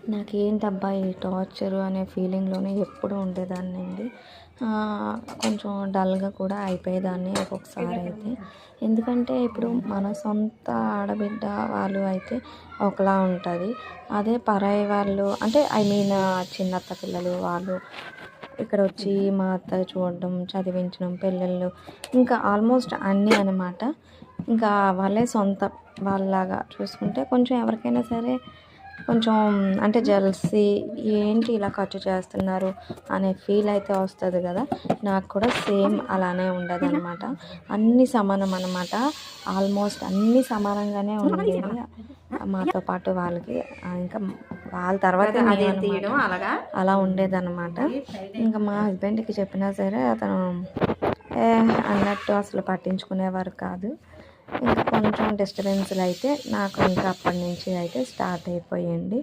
నాకేంటబ్బా ఈ టార్చరు అనే ఫీలింగ్‌లోనే ఎప్పుడూ ఉండేదాన్నండి. కొంచెం డల్‌గా కూడా అయిపోయేదాన్ని ఒక్కొక్కసారయితే. ఎందుకంటే ఇప్పుడు మన సొంత ఆడబిడ్డ వాళ్ళు అయితే ఒకలా ఉంటది. అదే పరాయి వాళ్ళు అంటే చిన్నత్త పిల్లలు వాళ్ళు ఇక్కడొచ్చి మా అత్తయ్య చూడడం, చదివించడం, పెళ్ళిళ్ళు ఇంకా ఆల్మోస్ట్ అన్నీ అనమాట. ఇంకా వాళ్ళే సొంత వాళ్ళలాగా చూసుకుంటే కొంచెం ఎవరికైనా సరే కొంచెం అంటే జెలసీ ఏంటి ఇలా ఖర్చు చేస్తున్నారు అనే ఫీల్ అయితే వస్తది గదా! నాకు కూడా సేమ్ అలానే ఉండేదనమాట. అన్నీ సమానం అనమాట. ఆల్మోస్ట్ అన్నీ సమానంగానే ఉండేవి. మాతో పాటు వాళ్ళకి ఇంకా వాళ్ళ తర్వాతే మేమనమాట. అలా ఉండేదనమాట. ఇంకా మా హస్బెండ్‌కి చెప్పినా సరే అతను అన్నట్టు అసలు పట్టించుకునేవారు కాదు. ఇంకా కొంచెం డిస్టర్బెన్స్‌లయితే నాకు ఇంకా అప్పటి నుంచి అయితే స్టార్ట్ అయిపోయాయండి.